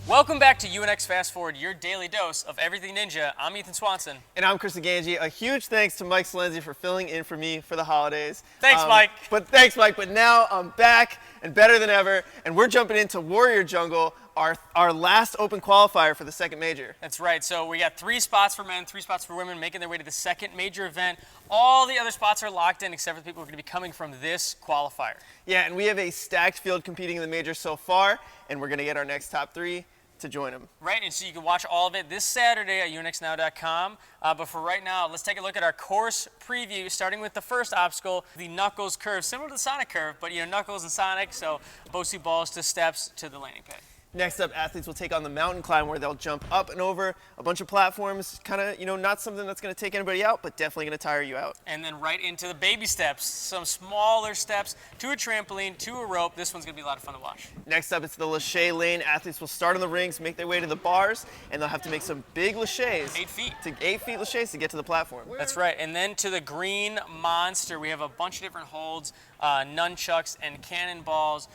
Welcome back to UNX Fast Forward, your daily dose of everything ninja. I'm Ethan Swanson. And I'm Chris Ganji. A huge thanks to Mike Salenzi for filling in for me for the holidays. Thanks, Mike. Thanks, Mike. But now I'm back and better than ever, and we're jumping into Warrior Jungle, our last open qualifier for the second major. That's right. So we got 3 spots for men, 3 spots for women, making their way to the second major event. All the other spots are locked in except for the people who are going to be coming from this qualifier. Yeah, and we have a stacked field competing in the major so far, and we're going to get our next top 3 to join them. Right, and so you can watch all of it this Saturday at unxnow.com. But for right now, let's take a look at our course preview, starting with the first obstacle, the Knuckles Curve, similar to the Sonic Curve, but Knuckles and Sonic, so BOSU balls to steps to the landing pad. Next up, athletes will take on the mountain climb, where they'll jump up and over a bunch of platforms. Kind of, not something that's going to take anybody out, but definitely going to tire you out. And then right into the baby steps, some smaller steps to a trampoline, to a rope. This one's going to be a lot of fun to watch. Next up, it's the lache lane. Athletes will start on the rings, make their way to the bars, and they'll have to make some big laches. 8 feet. 8 feet laches to get to the platform. That's right. And then to the Green Monster, we have a bunch of different holds, nunchucks and cannonballs,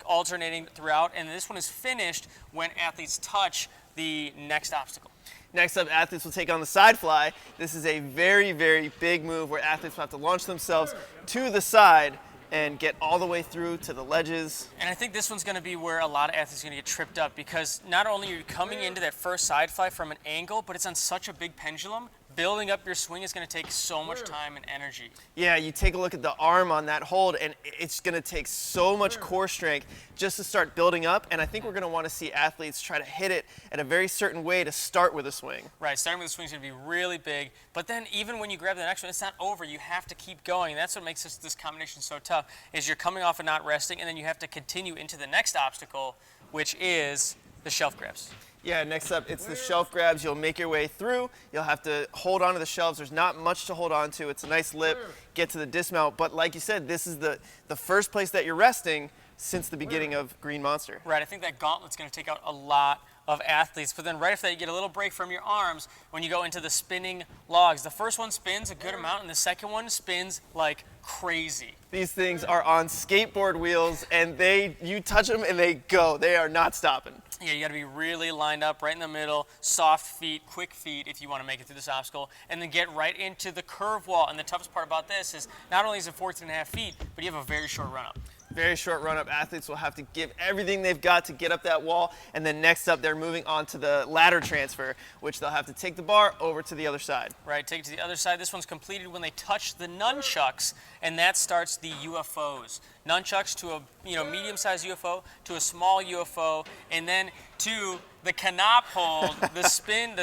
alternating throughout. And this one is finished when athletes touch the next obstacle. Next up, athletes will take on the side fly. This is a very, very big move where athletes will have to launch themselves to the side and get all the way through to the ledges. And I think this one's going to be where a lot of athletes are going to get tripped up, because not only are you coming into that first side fly from an angle, but it's on such a big pendulum. Building up your swing is going to take so much time and energy. Yeah, you take a look at the arm on that hold, and it's going to take so much core strength just to start building up. And I think we're going to want to see athletes try to hit it at a very certain way to start with a swing. Right, starting with a swing is going to be really big. But then even when you grab the next one, it's not over. You have to keep going. That's what makes this combination so tough, is you're coming off and not resting, and then you have to continue into the next obstacle, which is the shelf grabs. Yeah, next up, it's the shelf grabs. You'll make your way through. You'll have to hold on to the shelves. There's not much to hold on to. It's a nice lip, get to the dismount. But like you said, this is the first place that you're resting since the beginning of Green Monster. Right, I think that gauntlet's going to take out a lot of athletes. But then right after that, you get a little break from your arms when you go into the spinning logs. The first one spins a good amount, and the second one spins like crazy. These things are on skateboard wheels, and you touch them and they go. They are not stopping. Yeah, you got to be really lined up right in the middle, soft feet, quick feet if you want to make it through this obstacle, and then get right into the curve wall. And the toughest part about this is not only is it 14.5 feet, but you have a very short run-up. Very short run-up. Athletes will have to give everything they've got to get up that wall, and then next up they're moving on to the ladder transfer, which they'll have to take the bar over to the other side. Right, take it to the other side. This one's completed when they touch the nunchucks, and that starts the UFOs. Nunchucks to a medium-sized UFO, to a small UFO, and then to the canop hold, the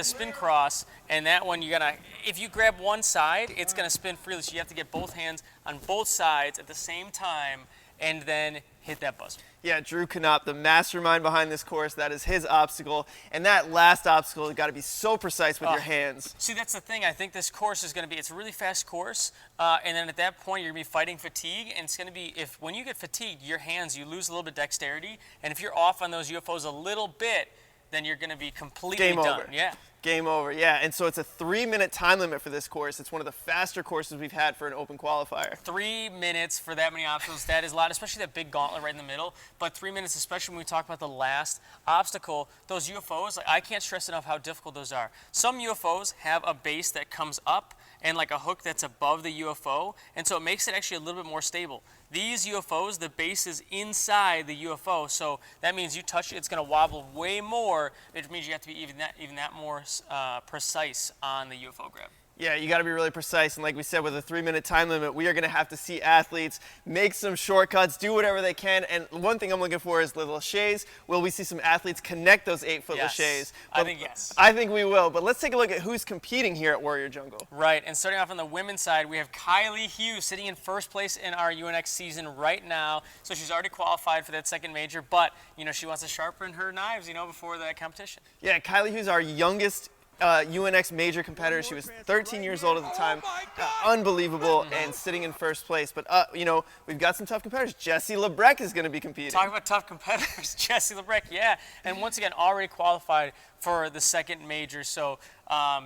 spin cross, and that one if you grab one side, it's gonna spin freely, so you have to get both hands on both sides at the same time, and then hit that buzzer. Yeah, Drew Canop, the mastermind behind this course, that is his obstacle. And that last obstacle, you've got to be so precise with your hands. See, that's the thing. I think this course is going to be, it's a really fast course. And then at that point, you're going to be fighting fatigue. And it's going to be, when you get fatigued, your hands, you lose a little bit of dexterity. And if you're off on those UFOs a little bit, then you're going to be completely done. Over. Yeah. Game over, yeah. And so it's a 3-minute time limit for this course. It's one of the faster courses we've had for an open qualifier. 3 minutes for that many obstacles, that is a lot, especially that big gauntlet right in the middle. But 3 minutes, especially when we talk about the last obstacle, those UFOs, I can't stress enough how difficult those are. Some UFOs have a base that comes up and like a hook that's above the UFO, and so it makes it actually a little bit more stable. These UFOs, the base is inside the UFO, so that means you touch it, it's going to wobble way more. It means you have to be even that more precise on the UFO grab. Yeah, you got to be really precise, and like we said, with a 3-minute time limit, we are going to have to see athletes make some shortcuts, do whatever they can, and one thing I'm looking for is the laches. Will we see some athletes connect those 8-foot laches? I think yes. I think we will, but let's take a look at who's competing here at Warrior Jungle. Right, and starting off on the women's side, we have Kylie Hughes sitting in first place in our UNX season right now, so she's already qualified for that second major, but, she wants to sharpen her knives, before that competition. Yeah, Kylie Hughes, our youngest UNX major competitor. She was 13 years old at the time. Unbelievable, and sitting in first place. But, we've got some tough competitors. Jessie Lebrec is going to be competing. Talk about tough competitors. Jessie Lebrec, yeah. And once again, already qualified for the second major. So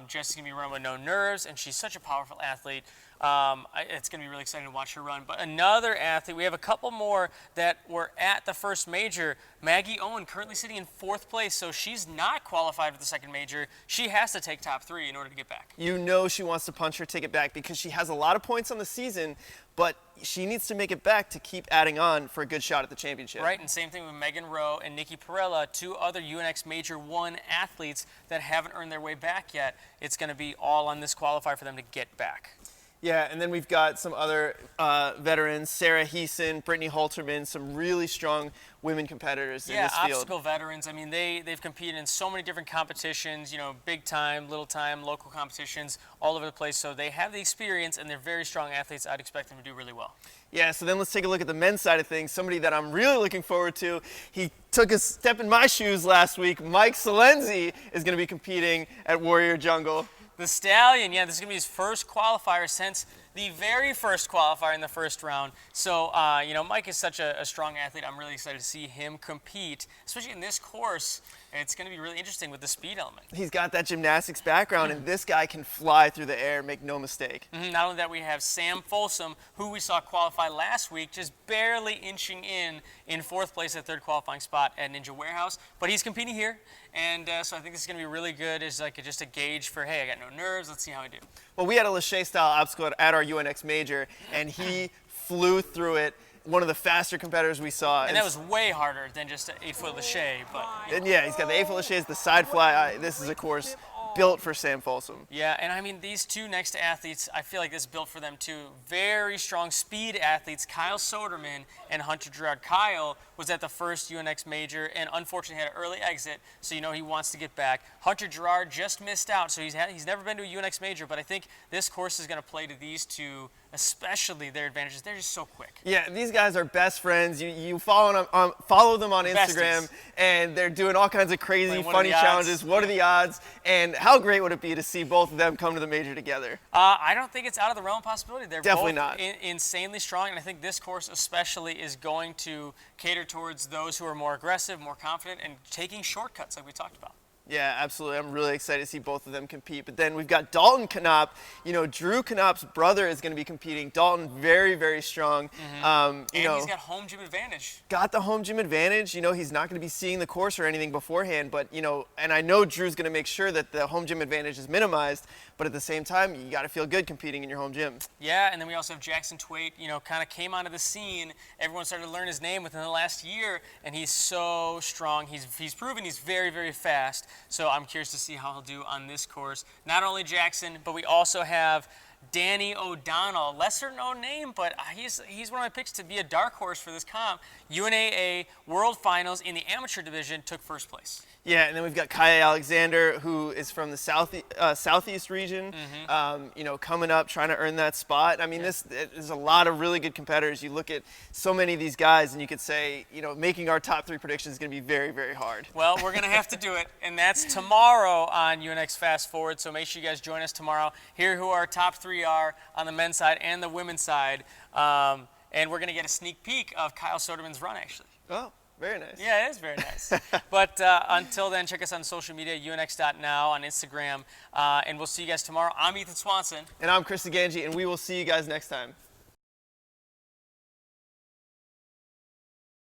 Jessie's going to be running with no nerves, and she's such a powerful athlete. It's going to be really exciting to watch her run. But another athlete, we have a couple more that were at the first major. Maggie Owen currently sitting in 4th place, so she's not qualified for the second major. She has to take top 3 in order to get back. You know she wants to punch her ticket back because she has a lot of points on the season, but she needs to make it back to keep adding on for a good shot at the championship. Right, and same thing with Megan Rowe and Nikki Perella, 2 other UNX Major 1 athletes that haven't earned their way back yet. It's going to be all on this qualifier for them to get back. Yeah, and then we've got some other veterans, Sarah Heeson, Brittany Holterman, some really strong women competitors in this field. Yeah, obstacle veterans. I mean, they've competed in so many different competitions, you know, big time, little time, local competitions, all over the place. So they have the experience, and they're very strong athletes. I'd expect them to do really well. Yeah, so then let's take a look at the men's side of things. Somebody that I'm really looking forward to. He took a step in my shoes last week. Mike Salenzi is going to be competing at Warrior Jungle. The Stallion, yeah, this is going to be his first qualifier since the very first qualifier in the first round. So, you know, Mike is such a strong athlete. I'm really excited to see him compete, especially in this course. It's going to be really interesting with the speed element. He's got that gymnastics background, and this guy can fly through the air, make no mistake. Not only that, we have Sam Folsom, who we saw qualify last week, just barely inching in 4th place at 3rd qualifying spot at Ninja Warehouse. But he's competing here, and so I think this is going to be really good as like just a gauge for, hey, I got no nerves, let's see how I do. Well, we had a Lachey-style obstacle at our UNX major, and he flew through it. One of the faster competitors we saw. And that was way harder than just an 8-foot Lachey, but... And yeah, he's got the 8-foot Lachey's, the side fly. This is a course built for Sam Folsom. Yeah, and I mean, these 2 next athletes, I feel like this is built for them too. Very strong speed athletes, Kyle Soderman and Hunter Gerard. Kyle was at the first UNX major and unfortunately had an early exit, so you know he wants to get back. Hunter Gerard just missed out, so he's never been to a UNX major, but I think this course is going to play to these 2, especially their advantages. They're just so quick. Yeah, these guys are best friends. You follow them on Instagram, Besties. And they're doing all kinds of crazy, Like, funny challenges. What are the odds? And how great would it be to see both of them come to the major together? I don't think it's out of the realm of possibility. They're Definitely both not. Insanely strong, and I think this course especially is going to cater towards those who are more aggressive, more confident, and taking shortcuts like we talked about. Yeah, absolutely. I'm really excited to see both of them compete. But then we've got Dalton Knopp. You know, Drew Knopp's brother is going to be competing. Dalton, very, very strong. And he's got home gym advantage. Got the home gym advantage. You know, he's not going to be seeing the course or anything beforehand. But, you know, and I know Drew's going to make sure that the home gym advantage is minimized. But at the same time, you got to feel good competing in your home gym. Yeah, and then we also have Jackson Twait, you know, kind of came onto the scene. Everyone started to learn his name within the last year, and he's so strong. He's proven he's very, very fast. So I'm curious to see how he'll do on this course. Not only Jackson, but we also have Danny O'Donnell, lesser known name, but he's one of my picks to be a dark horse for this comp. UNAA World Finals in the amateur division, took 1st place. Yeah, and then we've got Kaya Alexander, who is from the southeast region, you know, coming up, trying to earn that spot. I mean, there's a lot of really good competitors. You look at so many of these guys, and you could say, you know, making our top 3 predictions is going to be very, very hard. Well, we're going to have to do it, and that's tomorrow on UNX Fast Forward, so make sure you guys join us tomorrow. Hear who our top 3 are on the men's side and the women's side, and we're going to get a sneak peek of Kyle Soderman's run, actually. Oh. Very nice. Yeah, it is very nice. But until then, check us on social media, unx.now on Instagram, and we'll see you guys tomorrow. I'm Ethan Swanson. And I'm Chris Ganji, and we will see you guys next time.